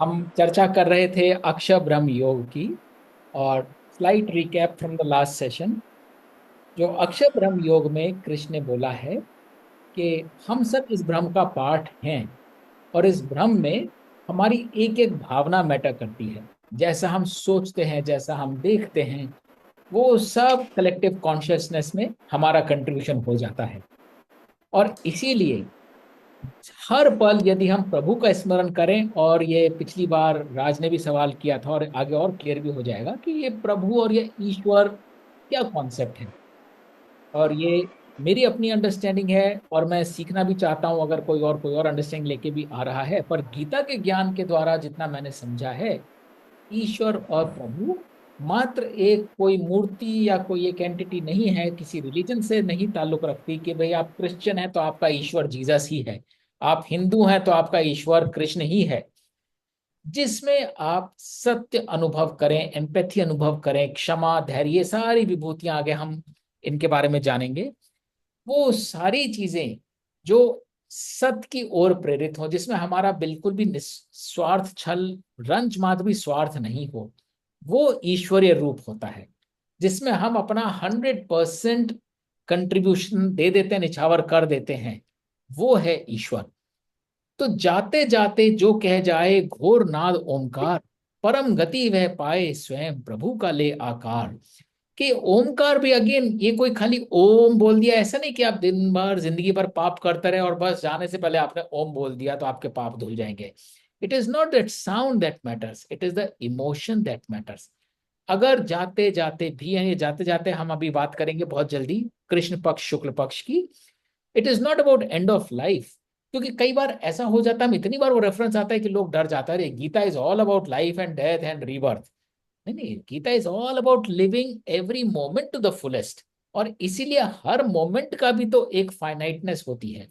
हम चर्चा कर रहे थे अक्षर ब्रह्म योग की। और slight recap from the last session. जो अक्षर ब्रह्म योग में कृष्ण ने बोला है कि हम सब इस ब्रह्म का पार्ट हैं। और इस ब्रह्म में हमारी एक एक भावना मैटर करती है। जैसा हम सोचते हैं, जैसा हम देखते हैं, वो सब कलेक्टिव कॉन्शियसनेस में हमारा कंट्रीब्यूशन हो जाता है। और इसीलिए हर पल यदि हम प्रभु का स्मरण करें, और ये पिछली बार राज ने भी सवाल किया था और आगे और क्लियर भी हो जाएगा कि ये प्रभु और ये ईश्वर क्या कॉन्सेप्ट है। और ये मेरी अपनी अंडरस्टैंडिंग है, और मैं सीखना भी चाहता हूं अगर कोई और अंडरस्टैंडिंग लेके भी आ रहा है। पर गीता के ज्ञान के द्वारा जितना मैंने समझा है, ईश्वर और प्रभु मात्र एक कोई मूर्ति या कोई एक एंटिटी नहीं है, किसी रिलीजन से नहीं ताल्लुक रखती कि भाई आप क्रिश्चियन हैं तो आपका ईश्वर जीसस ही है, आप हिंदू हैं तो आपका ईश्वर कृष्ण ही है। जिसमें आप सत्य अनुभव करें, एम्पैथी अनुभव करें, क्षमा, धैर्य, ये सारी विभूतियां आगे हम इनके बारे में जानेंगे। वो सारी चीजें जो सत्य की ओर प्रेरित हो, जिसमें हमारा बिल्कुल भी निस्वार्थ छल, रंच मात्र भी स्वार्थ नहीं हो, वो ईश्वरीय रूप होता है। जिसमें हम अपना 100% कंट्रीब्यूशन दे देते हैं, निछावर कर देते हैं, वो है ईश्वर। तो जाते जाते जो कह जाए घोर नाद ओमकार, परम गति वह पाए स्वयं प्रभु का ले आकार। कि ओमकार भी अगेन ये कोई खाली ओम बोल दिया ऐसा नहीं कि आप दिन भर जिंदगी भर पाप करते रहे और बस जाने से पहले आपने ओम बोल दिया तो आपके पाप धुल जाएंगे। It is not that sound that matters, it is the emotion that matters. अगर जाते जाते भी हैं, ये जाते जाते हम अभी बात करेंगे बहुत जल्दी कृष्ण पक्ष शुक्ल पक्ष की। It is not about end of life. क्योंकि कई बार ऐसा हो जाता है, हम इतनी बार वो रेफरेंस आता है कि लोग डर जाता है, Gita is all about life and death and rebirth. नहीं नहीं, Gita is all about living every moment to the fullest. और इसीलिए हर मोमेंट का भी तो एक फाइनाइटनेस होती है।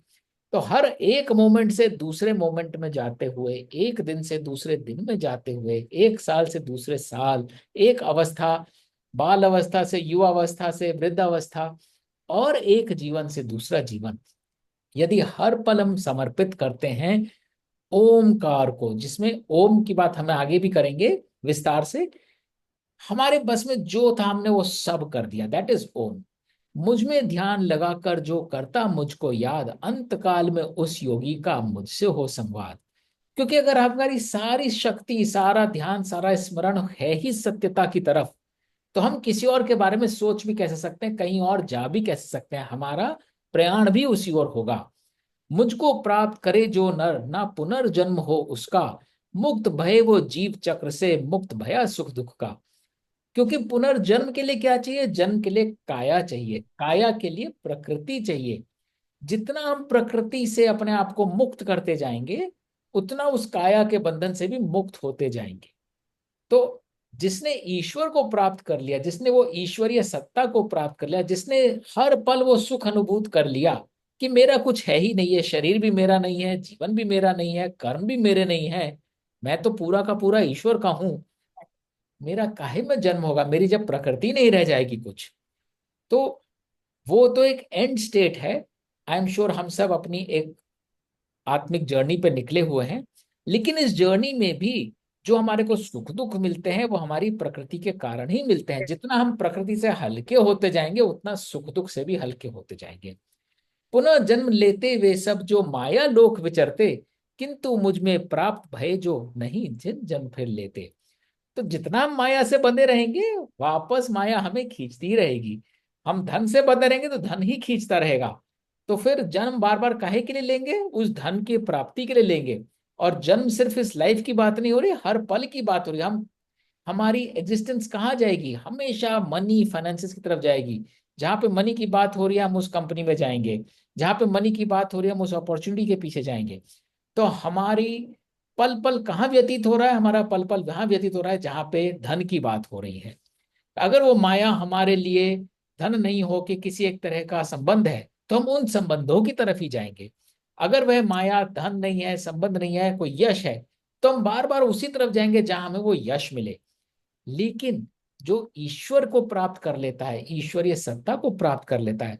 तो हर एक मोमेंट से दूसरे मोमेंट में जाते हुए, एक दिन से दूसरे दिन में जाते हुए, एक साल से दूसरे साल, एक अवस्था, बाल अवस्था से युवा अवस्था से वृद्ध अवस्था, और एक जीवन से दूसरा जीवन, यदि हर पल हम समर्पित करते हैं ओमकार को, जिसमें ओम की बात हमें आगे भी करेंगे विस्तार से। हमारे बस में जो था हमने वो सब कर दिया, दैट इज ओम। मुझ में ध्यान लगाकर जो करता मुझको याद, अंत काल में उस योगी का मुझसे हो संवाद। क्योंकि अगर हमारी सारी शक्ति, सारा ध्यान, सारा स्मरण है ही सत्यता की तरफ, तो हम किसी और के बारे में सोच भी कैसे सकते हैं, कहीं और जा भी कैसे सकते हैं, हमारा प्रयाण भी उसी ओर होगा। मुझको प्राप्त करे जो नर, ना पुनर्जन्म हो उसका, मुक्त भय वो जीव चक्र से, मुक्त भया सुख दुख का। क्योंकि पुनर्जन्म के लिए क्या चाहिए? जन्म के लिए काया चाहिए, काया के लिए प्रकृति चाहिए। जितना हम प्रकृति से अपने आप को मुक्त करते जाएंगे, उतना उस काया के बंधन से भी मुक्त होते जाएंगे। तो जिसने ईश्वर को प्राप्त कर लिया, जिसने वो ईश्वरीय सत्ता को प्राप्त कर लिया, जिसने हर पल वो सुख अनुभूत कर लिया कि मेरा कुछ है ही नहीं है, शरीर भी मेरा नहीं है, जीवन भी मेरा नहीं है, कर्म भी मेरे नहीं है, मैं तो पूरा का पूरा ईश्वर का हूं, मेरा काहे में जन्म होगा, मेरी जब प्रकृति नहीं रह जाएगी कुछ। तो वो तो एक एंड स्टेट है। आई एम श्योर हम सब अपनी एक आत्मिक जर्नी पे निकले हुए हैं। लेकिन इस जर्नी में भी जो हमारे को सुख दुख मिलते हैं, वो हमारी प्रकृति के कारण ही मिलते हैं। जितना हम प्रकृति से हल्के होते जाएंगे, उतना सुख दुख से भी हल्के होते जाएंगे। पुनः जन्म लेते वे सब जो माया लोक विचरते, किंतु मुझ में प्राप्त भय जो नहीं जिन जन्म फिर लेते। तो जितना हम माया से बंधे रहेंगे, वापस माया हमें खींचती रहेगी। हम धन से बंधे रहेंगे तो धन ही खींचता रहेगा। तो फिर जन्म बार बार काहे के लिए लेंगे? उस धन की प्राप्ति के लिए लेंगे। और जन्म सिर्फ इस लाइफ की बात नहीं हो रही, हर पल की बात हो रही है। हम हमारी एग्जिस्टेंस कहाँ जाएगी? हमेशा मनी फाइनेंसिस की तरफ जाएगी। जहां पे मनी की बात हो रही है हम उस कंपनी में जाएंगे, जहां पे मनी की बात हो रही है हम उस अपॉर्चुनिटी के पीछे जाएंगे। तो हमारी पल पल कहाँ व्यतीत हो रहा है? हमारा पल पल वहां व्यतीत हो रहा है जहां पे धन की बात हो रही है। अगर वो माया हमारे लिए धन नहीं हो कि किसी एक तरह का संबंध है, तो हम उन संबंधों की तरफ ही जाएंगे। अगर वह माया धन नहीं है, संबंध नहीं है, कोई यश है, तो हम बार बार उसी तरफ जाएंगे जहां हमें वो यश मिले। लेकिन जो ईश्वर को प्राप्त कर लेता है, ईश्वरीय सत्ता को प्राप्त कर लेता है,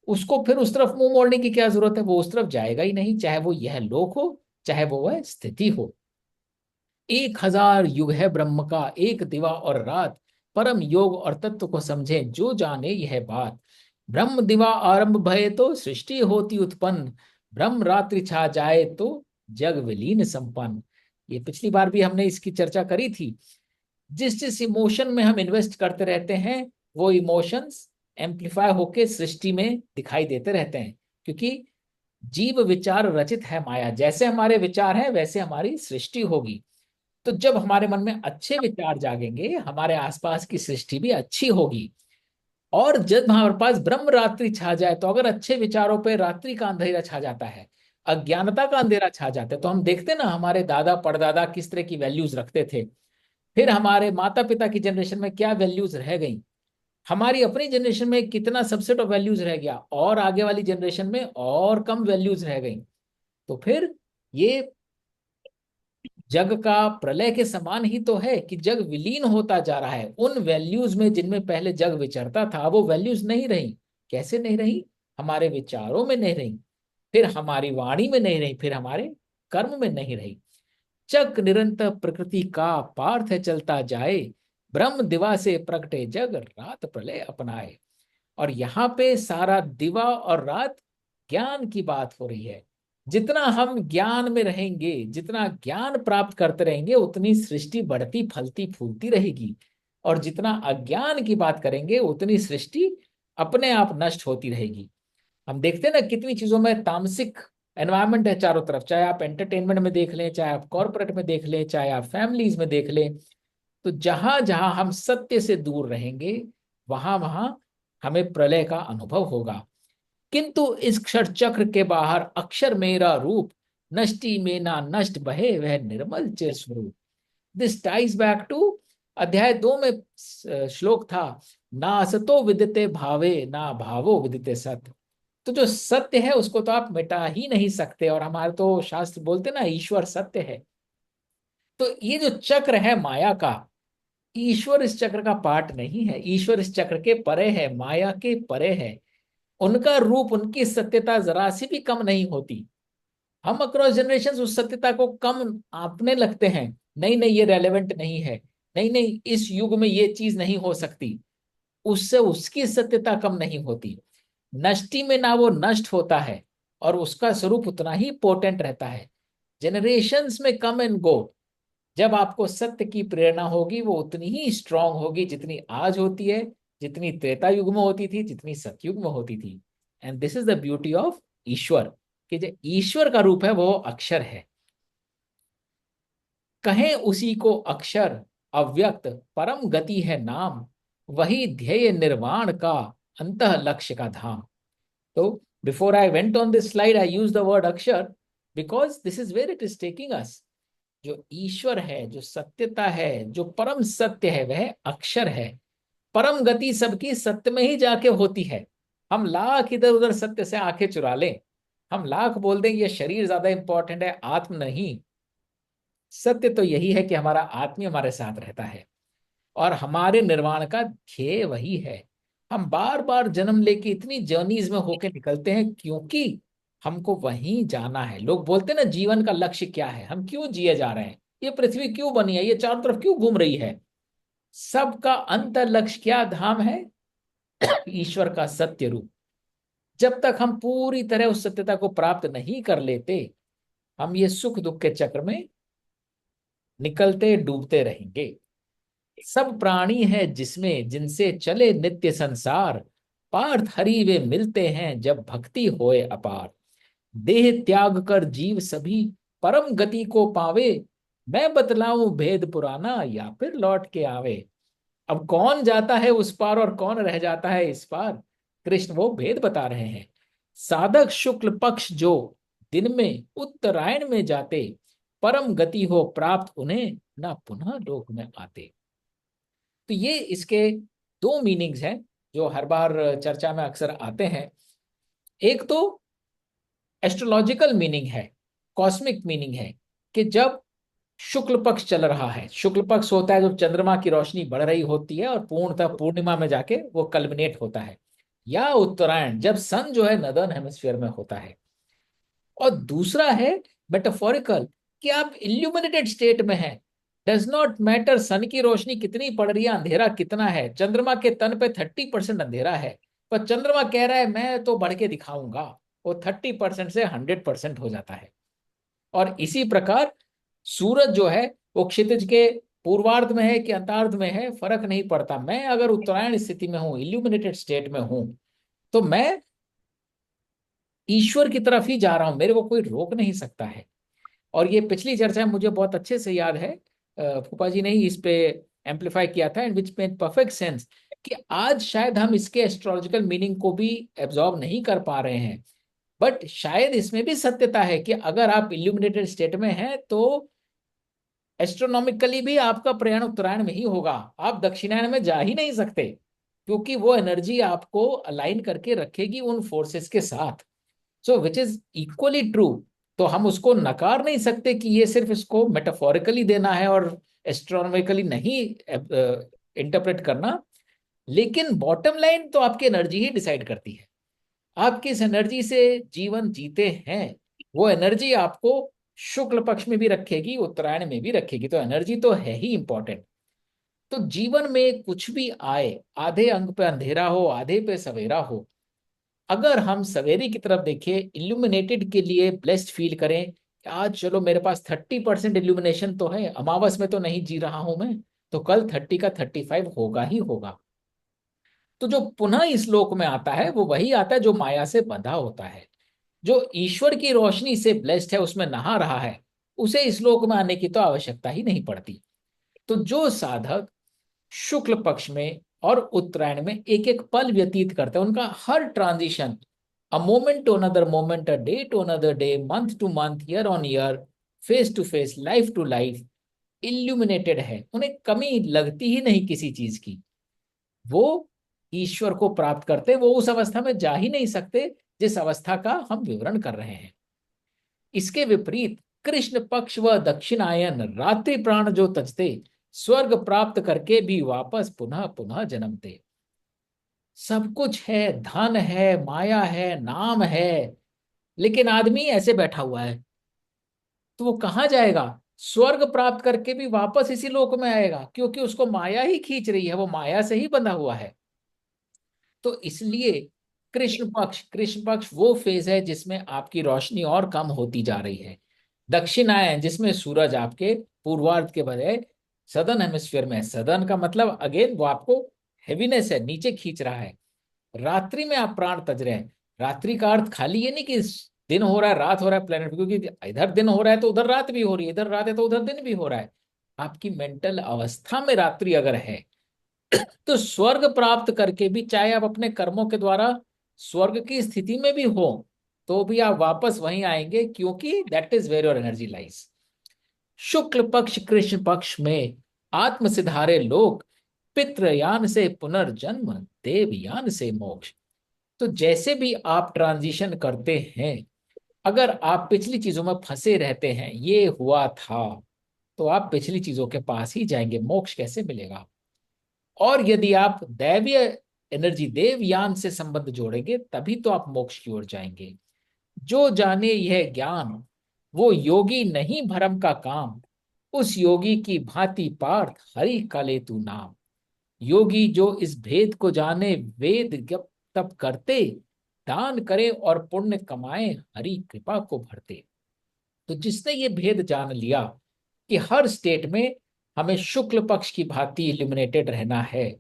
उसको फिर उस तरफ मुंह मोड़ने की क्या जरूरत है? वो उस तरफ जाएगा ही नहीं, चाहे वो यह लोक हो, चाहे वो वह स्थिति हो। 1000 युग है ब्रह्म का, एक दिवा और रात, परम योग और तत्व को समझे जो जाने यह बात। ब्रह्म दिवा आरंभ भये तो सृष्टि होती उत्पन्न, ब्रह्म रात्रि छा जाए तो जग विलीन संपन्न। ये पिछली बार भी हमने इसकी चर्चा करी थी। जिस जिस इमोशन में हम इन्वेस्ट करते रहते हैं, वो इमोशंस एम्पलीफाई होके सृष्टि में दिखाई देते रहते हैं, क्योंकि जीव विचार रचित है माया। जैसे हमारे विचार हैं वैसे हमारी सृष्टि होगी। तो जब हमारे मन में अच्छे विचार जागेंगे, हमारे आसपास की सृष्टि भी अच्छी होगी। और जब हमारे पास ब्रह्म रात्रि छा जाए, तो अगर अच्छे विचारों पे रात्रि का अंधेरा छा जाता है, अज्ञानता का अंधेरा छा जाता है, तो हम देखते ना हमारे दादा परदादा किस तरह की वैल्यूज रखते थे, फिर हमारे माता पिता की जनरेशन में क्या वैल्यूज रह गई, हमारी अपनी जनरेशन में कितना सबसेट ऑफ वैल्यूज रह गया, और आगे वाली जनरेशन में और कम वैल्यूज रह गई। तो फिर ये जग का प्रलय के समान ही तो है कि जग विलीन होता जा रहा है उन वैल्यूज में जिनमें पहले जग विचरता था। वो वैल्यूज नहीं रही। कैसे नहीं रही? हमारे विचारों में नहीं रही, फिर हमारी वाणी में नहीं रही, फिर हमारे कर्म में नहीं रही। चक्र निरंतर प्रकृति का पार्थ चलता जाए, ब्रह्म दिवा से प्रगटे जग रात प्रलय अपनाए। और यहाँ पे सारा दिवा और रात ज्ञान की बात हो रही है। जितना हम ज्ञान में रहेंगे, जितना ज्ञान प्राप्त करते रहेंगे, उतनी सृष्टि बढ़ती फलती फूलती रहेगी। और जितना अज्ञान की बात करेंगे, उतनी सृष्टि अपने आप नष्ट होती रहेगी। हम देखते हैं ना कितनी चीजों में तामसिक एनवायरनमेंट है चारों तरफ, चाहे आप एंटरटेनमेंट में देख लें, चाहे आप कॉर्पोरेट में देख लें, चाहे आप फैमिलीज में देख लें। तो जहां जहां हम सत्य से दूर रहेंगे, वहां वहां हमें प्रलय का अनुभव होगा। किंतु इस क्षर चक्र के बाहर अक्षर मेरा रूप, नष्टि में ना नष्ट बहे वह निर्मल चिर स्वरूप। दिस टाइज बैक टू अध्याय 2 में श्लोक था, ना असतो विदिते भावे ना भावो विदिते सत्य। तो जो सत्य है उसको तो आप मिटा ही नहीं सकते, और हमारे तो शास्त्र बोलते ना ईश्वर सत्य है। तो ये जो चक्र है माया का, ईश्वर इस चक्र का पार्ट नहीं है। ईश्वर इस चक्र के परे है, माया के परे है। उनका रूप, उनकी सत्यता जरा सी भी कम नहीं होती। हम अक्रॉस जनरेशन उस सत्यता को कम आपने लगते हैं। नहीं नहीं, ये रेलेवेंट नहीं है। नहीं नहीं, इस युग में ये चीज नहीं हो सकती। उससे उसकी सत्यता कम नहीं होती। नष्टि में ना वो नष्ट होता है, और उसका स्वरूप उतना ही पोटेंट रहता है। जनरेशंस में कम एंड गो, जब आपको सत्य की प्रेरणा होगी, वो उतनी ही स्ट्रांग होगी जितनी आज होती है, जितनी त्रेता युग में होती थी, जितनी सतयुग में होती थी। And this is the beauty of ईश्वर, कि जो ईश्वर का रूप है वो अक्षर है। कहें उसी को अक्षर, अव्यक्त परम गति है नाम, वही ध्येय निर्वाण का अंतः लक्ष्य का धाम। तो before I went on this slide I use the word अक्षर, because this is where it is taking us. जो ईश्वर है, जो सत्यता है, जो परम सत्य है, वह अक्षर है। परम गति सबकी सत्य में ही जाके होती है। हम लाख इधर उधर सत्य से आंखें चुरा लें, हम लाख बोल दें ये शरीर ज्यादा इंपॉर्टेंट है, आत्म नहीं। सत्य तो यही है कि हमारा आत्मा हमारे साथ रहता है, और हमारे निर्वाण का ध्येय वही है। हम बार बार जन्म लेके इतनी जर्नीज में होके निकलते हैं, क्योंकि हमको वहीं जाना है। लोग बोलते हैं ना जीवन का लक्ष्य क्या है, हम क्यों जिए जा रहे हैं, ये पृथ्वी क्यों बनी है, ये चारों तरफ क्यों घूम रही है। सबका अंत लक्ष्य क्या धाम है? ईश्वर का सत्य रूप। जब तक हम पूरी तरह उस सत्यता को प्राप्त नहीं कर लेते, हम ये सुख दुख के चक्र में निकलते डूबते रहेंगे। सब प्राणी है जिसमें जिनसे चले नित्य संसार, पार्थ हरि वे मिलते हैं जब भक्ति होए अपार। देह त्याग कर जीव सभी परम गति को पावे, मैं बतलाऊं भेद पुराना या फिर लौट के आवे। अब कौन जाता है उस पार और कौन रह जाता है इस पार, कृष्ण वो भेद बता रहे हैं। साधक शुक्ल पक्ष जो दिन में उत्तरायण में जाते, परम गति हो प्राप्त उन्हें ना पुनः लोक में आते। तो ये इसके दो मीनिंग्स हैं जो हर बार चर्चा में अक्सर आते हैं। एक तो एस्ट्रोलॉजिकल मीनिंग है, कॉस्मिक मीनिंग है, कि जब शुक्ल पक्ष चल रहा है, शुक्ल पक्ष होता है जब चंद्रमा की रोशनी बढ़ रही होती है और पूर्णतः पूर्णिमा में जाके वो कल्मिनेट होता है, या उत्तरायण जब सन जो है नदर्न हेमिस्फीयर में होता है। और दूसरा है मेटाफोरिकल, कि आप इल्यूमिनेटेड स्टेट में हैं, डज नॉट मैटर सन की रोशनी कितनी पड़ रही है, अंधेरा कितना है, चंद्रमा के तन पे 30% अंधेरा है, पर चंद्रमा कह रहा है मैं तो बढ़ के दिखाऊंगा, वो 30% से 100% हो जाता है। और इसी प्रकार सूरज जो है वो क्षितिज के पूर्वार्ध में है कि अंतार्ध में है फर्क नहीं पड़ता, मैं अगर उत्तरायण स्थिति में हूं, इल्यूमिनेटेड स्टेट में हूं, तो मैं ईश्वर की तरफ ही जा रहा हूं, मेरे को कोई रोक नहीं सकता है। और ये पिछली चर्चा में मुझे बहुत अच्छे से याद है, फूफा जी ने ही इस पे एम्पलीफाई किया था, and which made perfect sense, कि आज शायद हम इसके एस्ट्रोलॉजिकल मीनिंग को भी एब्जॉर्ब नहीं कर पा रहे हैं, बट शायद इसमें भी सत्यता है कि अगर आप इल्यूमिनेटेड स्टेट में हैं तो एस्ट्रोनॉमिकली भी आपका प्रयाण उत्तरायण में ही होगा, आप दक्षिणायन में जा ही नहीं सकते, क्योंकि वो एनर्जी आपको अलाइन करके रखेगी उन फोर्सेस के साथ, सो विच इज इक्वली ट्रू। तो हम उसको नकार नहीं सकते कि ये सिर्फ इसको मेटाफोरिकली देना है और एस्ट्रोनॉमिकली नहीं इंटरप्रेट करना, लेकिन बॉटम लाइन तो आपकी एनर्जी ही डिसाइड करती है। आप किस एनर्जी से जीवन जीते हैं, वो एनर्जी आपको शुक्ल पक्ष में भी रखेगी, उत्तरायण में भी रखेगी, तो एनर्जी तो है ही इंपॉर्टेंट। तो जीवन में कुछ भी आए, आधे अंग पे अंधेरा हो, आधे पे सवेरा हो, अगर हम सवेरे की तरफ देखें, इल्यूमिनेटेड के लिए ब्लेस्ड फील करें कि आज चलो मेरे पास 30% इल्यूमिनेशन तो है, अमावस में तो नहीं जी रहा हूं मैं, तो कल 30 का 35 होगा ही होगा। तो जो पुनः इस लोक में आता है वो वही आता है जो माया से बंधा होता है, जो ईश्वर की रोशनी से ब्लेस्ड है, उसमें नहा रहा है, उसे इस लोक में आने की तो आवश्यकता ही नहीं पड़ती। तो जो साधक शुक्ल पक्ष में और उत्तरायण में एक एक पल व्यतीत करते हैं, उनका हर transition, a moment to another moment, a day to another day, month to month, year on year, face to face, life to life, illuminated है, उन्हें कमी लगती ही नहीं किसी चीज की। वो ईश्वर को प्राप्त करते, वो उस अवस्था में जा ही नहीं सकते जिस अवस्था का हम विवरण कर रहे हैं। इसके विपरीत कृष्ण पक्ष व दक्षिणायन रात्रि प्राण जो तजते, स्वर्ग प्राप्त करके भी वापस पुनः पुनः जन्मते। सब कुछ है, धन है, माया है, नाम है, लेकिन आदमी ऐसे बैठा हुआ है, तो वो कहाँ जाएगा? स्वर्ग प्राप्त करके भी वापस इसी लोक में आएगा, क्योंकि उसको माया ही खींच रही है, वो माया से ही बंधा हुआ है। तो इसलिए कृष्ण पक्ष वो फेज है जिसमें आपकी रोशनी और कम होती जा रही है। दक्षिणायन जिसमें सूरज आपके पूर्वार्ध के बजाय सदर्न हेमिस्फीयर में है, सदर्न का मतलब अगेन वो आपको हेवीनेस है, नीचे खींच रहा है। रात्रि में आप प्राण तज रहे हैं, रात्रि का अर्थ खाली ये नहीं कि दिन हो रहा है रात हो रहा है प्लेनेट, क्योंकि इधर दिन हो रहा है तो उधर रात भी हो रही है, इधर रात है तो उधर दिन भी हो रहा है। आपकी मेंटल अवस्था में रात्रि अगर है, तो स्वर्ग प्राप्त करके भी, चाहे आप अपने कर्मों के द्वारा स्वर्ग की स्थिति में भी हो, तो भी आप वापस वहीं आएंगे, क्योंकि that is where your energy lies. शुक्ल पक्ष कृष्ण पक्ष में आत्म सिधारे लोग, पितृयान से पुनर्जन्म, देवयान से मोक्ष। तो जैसे भी आप ट्रांजिशन करते हैं, अगर आप पिछली चीजों में फंसे रहते हैं, ये हुआ था, तो आप पिछली चीजों के पास ही जाएंगे, मोक्ष कैसे मिलेगा? और यदि आप दैवीय एनर्जी, देवयान से संबंध जोड़ेंगे, तभी तो आप मोक्ष की ओर जाएंगे। जो जाने यह ज्ञान, वो योगी नहीं भरम का काम, उस योगी की भांति पार्थ हरि का ले तू नाम। योगी जो इस भेद को जाने, वेद जप तप करते, दान करे और पुण्य कमाए, हरि कृपा को भरते। तो जिसने ये भेद जान लिया कि हर स्टेट में हमें शुक्ल पक्ष की भांति इल्यूमिनेटेड रहना है,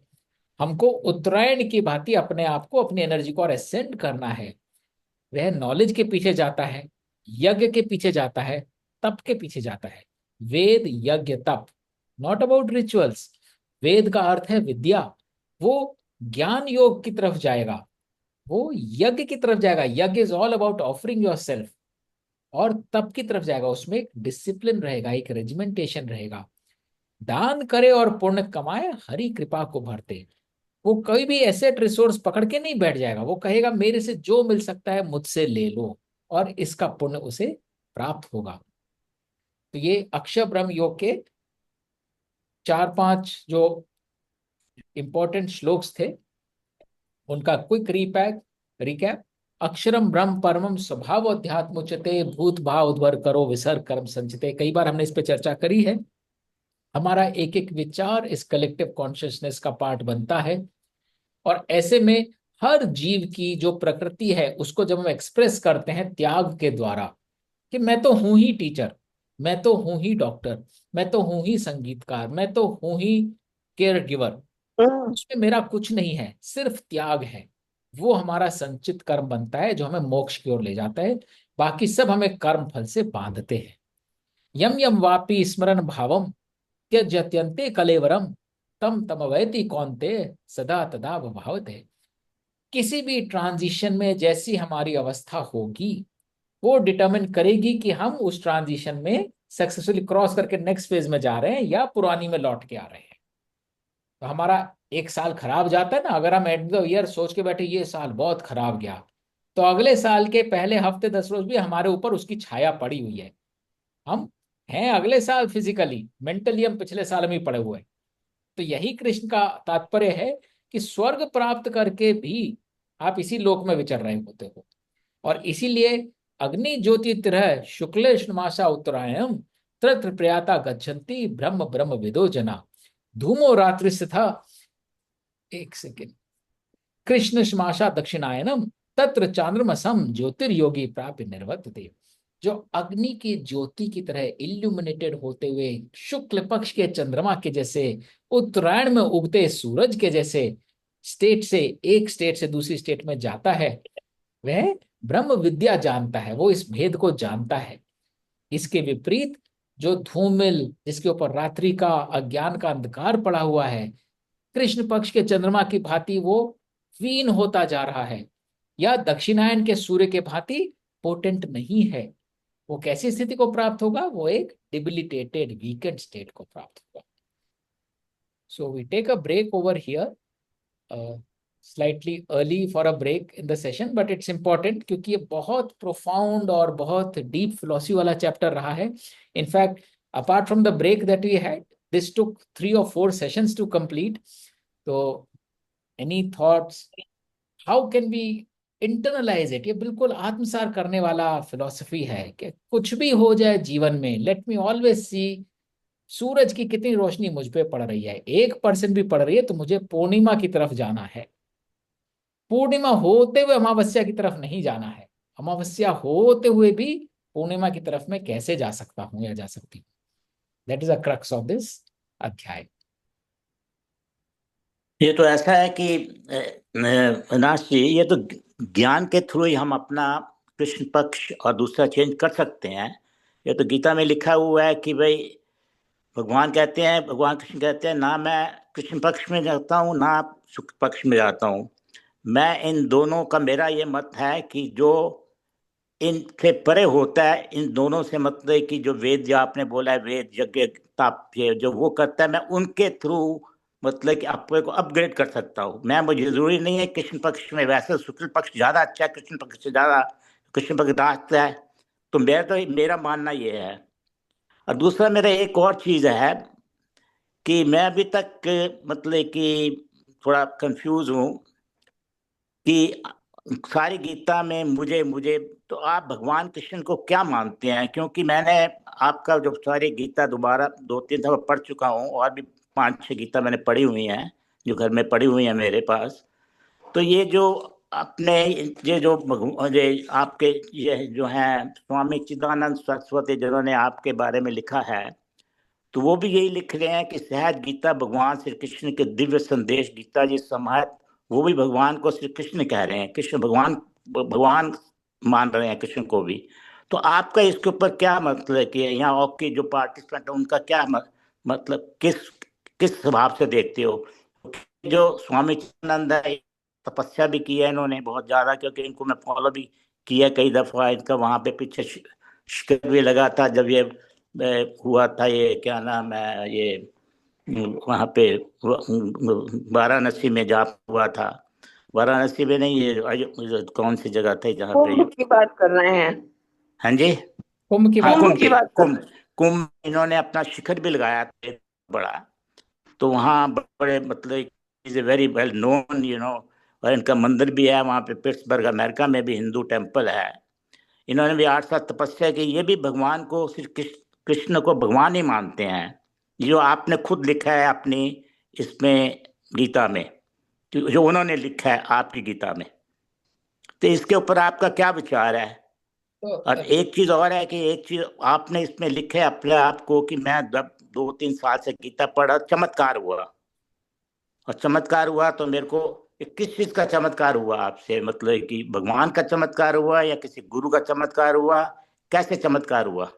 हमको उत्तरायण की भांति अपने आप को, अपनी एनर्जी को और एसेंड करना है, वह नॉलेज के पीछे जाता है, यज्ञ के पीछे जाता है, तप के पीछे जाता है। वेद यज्ञ तप, नॉट अबाउट रिचुअल्स। वेद का अर्थ है विद्या, वो ज्ञान योग की तरफ जाएगा, वो यज्ञ की तरफ जाएगा, यज्ञ is all about offering your self. और तप की तरफ जाएगा, उसमें एक डिसिप्लिन रहेगा, एक रेजिमेंटेशन रहेगा। दान करे और पुण्य कमाए, हरि कृपा को भरते। वो कोई भी एसेट रिसोर्स पकड़ के नहीं बैठ जाएगा, वो कहेगा मेरे से जो मिल सकता है मुझसे ले लो, और इसका पुण्य उसे प्राप्त होगा। तो ये अक्षय ब्रह्म योग के 4-5 जो इंपॉर्टेंट श्लोक्स थे, उनका क्विक रिकैप। अक्षरम ब्रह्म परमम स्वभाव अध्यात्म उच्यते, भूत भाव उद्भर करो विसर्ग कर्म संचिते। कई बार हमने इस पे चर्चा करी है। हमारा एक एक विचार इस कलेक्टिव कॉन्शियसनेस का पार्ट बनता है। और ऐसे में हर जीव की जो प्रकृति है उसको जब हम एक्सप्रेस करते हैं त्याग के द्वारा, कि मैं तो हूं ही टीचर, मैं तो हूं ही डॉक्टर, मैं तो हूं ही संगीतकार, मैं तो हूं ही केयर गिवर, हम्म। उसमें मेरा कुछ नहीं है, सिर्फ त्याग है। वो हमारा संचित कर्म बनता है जो हमें मोक्ष की ओर ले जाता है। बाकी सब हमें कर्म फल से बांधते हैं। यम यम वापि स्मरण भावम त्यजत्यन्ते कलेवरम तम तमवैति कौन्ते सदा तदा भावते। किसी भी ट्रांजिशन में जैसी हमारी अवस्था होगी वो डिटरमिन करेगी कि हम उस ट्रांजिशन में सक्सेसफुली क्रॉस करके नेक्स्ट फेज में जा रहे हैं या पुरानी में लौट के आ रहे हैं। तो हमारा एक साल खराब जाता है ना, अगर हम एंड द ईयर सोच के बैठे ये साल बहुत खराब गया, तो अगले साल के पहले हफ्ते 10 रोज भी हमारे ऊपर उसकी छाया पड़ी हुई है। हम हैं अगले साल फिजिकली, मेंटली हम पिछले साल में ही पड़े हुए हैं। तो यही कृष्ण का तात्पर्य है कि स्वर्ग प्राप्त करके भी आप इसी लोक में विचर रहे होते हो। और इसीलिए अग्नि ज्योति तरह शुक्ल मासा उत्तरायणम तत्र प्रयाता गच्छन्ति ब्रह्म ब्रह्म विदो जना धूमो रात्रि था। एक सेकेंड। कृष्ण श्माशा दक्षिणायनम तत्र चांद्रमसम ज्योतिर्योगी प्राप्य निर्वर्तते। जो अग्नि की ज्योति की तरह इल्यूमिनेटेड होते हुए शुक्ल पक्ष के चंद्रमा के जैसे, उत्तरायण में उगते सूरज के जैसे स्टेट से, एक स्टेट से दूसरी स्टेट में जाता है, वह ब्रह्म विद्या जानता है, वो इस भेद को जानता है। इसके विपरीत जो धूमिल, जिसके ऊपर रात्रि का अज्ञान का अंधकार पड़ा हुआ है, कृष्ण पक्ष के चंद्रमा की भांति वो वीन होता जा रहा है, या दक्षिणायन के सूर्य के भांति पोटेंट नहीं है। वो कैसी स्थिति को प्राप्त होगा? वो एक डिबिलिटेटेड वीकेंड स्टेट को प्राप्त होगा। So we take a break over here, slightly early for a break in the session, but it's important क्योंकि ये बहुत प्रोफाउंड और बहुत डीप फिलोसफी वाला चैप्टर रहा है। In fact apart from the break that we had, this took 3 or 4 sessions to complete. तो any thoughts, how can we internalise it? ये बिल्कुल आत्मसार करने वाला फिलॉसफी है कि कुछ भी हो जाए जीवन में, लेट मी ऑलवेज सी सूरज की कितनी रोशनी मुझ पे पड़ रही है। 1% भी पड़ रही है तो मुझे पूर्णिमा की तरफ जाना है। पूर्णिमा होते हुए अमावस्या की तरफ नहीं जाना है। अमावस्या होते हुए भी पूर्णिमा की तरफ मैं कैसे जा सकता हूं या जा सकती हूँ? That is a crux of this अध्याय। ये तो ऐसा है कि अविनाश जी, ये तो ज्ञान के थ्रू ही हम अपना कृष्ण पक्ष और दूसरा चेंज कर सकते हैं। ये तो गीता में लिखा हुआ है कि भाई भगवान कृष्ण कहते हैं, ना मैं कृष्ण पक्ष में जाता हूँ ना शुक्ल पक्ष में जाता हूँ। मैं इन दोनों का, मेरा ये मत है कि जो इनसे परे होता है, इन दोनों से मतलब कि जो वेद, जो आपने बोला है वेद यज्ञ ताप, ये जो वो करता है, मैं उनके थ्रू मतलब कि अपने को अपग्रेड कर सकता हूँ। मैं, मुझे जरूरी नहीं है कृष्ण पक्ष में, वैसे शुक्ल पक्ष ज्यादा अच्छा है, कृष्ण पक्ष से ज्यादा कृष्ण पक्ष रास्त है। तो मेरा मानना ये है। और दूसरा मेरा एक और चीज है कि मैं अभी तक मतलब कि थोड़ा कंफ्यूज हूँ कि सारी गीता में मुझे मुझे तो आप भगवान कृष्ण को क्या मानते हैं? क्योंकि मैंने आपका जो सारी गीता दोबारा 2-3 दफा पढ़ चुका हूँ, और भी 5-6 गीता मैंने पढ़ी हुई हैं जो घर में पढ़ी हुई हैं मेरे पास। तो ये जो अपने, ये आपके ये जो हैं स्वामी चिदानंद सरस्वती जिन्होंने आपके बारे में लिखा है, तो वो भी यही लिख रहे हैं कि सहज गीता भगवान श्री कृष्ण के दिव्य संदेश, गीता जी समाहत, वो भी भगवान को श्री कृष्ण कह रहे हैं, कृष्ण भगवान भगवान मान रहे हैं कृष्ण को भी। तो आपका इसके ऊपर क्या मतलब है कि यहाँ आपके जो पार्टिसिपेंट है उनका क्या मतलब किस किस स्वभाव से देखते हो? जो स्वामी चिदानंद है, तपस्या भी की है इन्होंने बहुत ज्यादा, क्योंकि इनको मैं फॉलो भी किया कई दफा। इनका वहां पे पीछे शिविर भी लगा था जब ये हुआ था, ये क्या नाम है ये, वहां पे वाराणसी में जहाँ हुआ था, वाराणसी में नहीं, ये कौन सी जगह थी जहाँ पे? कुंभ की बात कर रहे हैं? हाँ जी, कुंभ की हाँ बात कुंभ कुंभ करें। की की, बात कर कुंभ रहे कुंभ इन्होंने अपना शिखर भी लगाया था बड़ा। तो वहाँ बड़े मतलब is a very well known, और इनका मंदिर भी है वहाँ पे, पिट्सबर्ग अमेरिका में भी हिंदू टेम्पल है। इन्होंने भी 8 साल तपस्या की। ये भी भगवान को, श्री कृष्ण को भगवान ही मानते हैं। जो आपने खुद लिखा है अपनी इसमें गीता में, जो उन्होंने लिखा है आपकी गीता में, तो इसके ऊपर आपका क्या विचार है? तो और एक चीज और है कि एक चीज आपने इसमें लिखे अपने आप को कि मैं जब 2-3 साल से गीता पढ़ा, चमत्कार हुआ। और चमत्कार हुआ तो मेरे को किस चीज का चमत्कार हुआ आपसे, मतलब कि भगवान का चमत्कार हुआ या किसी गुरु का चमत्कार हुआ? कैसे चमत्कार हुआ,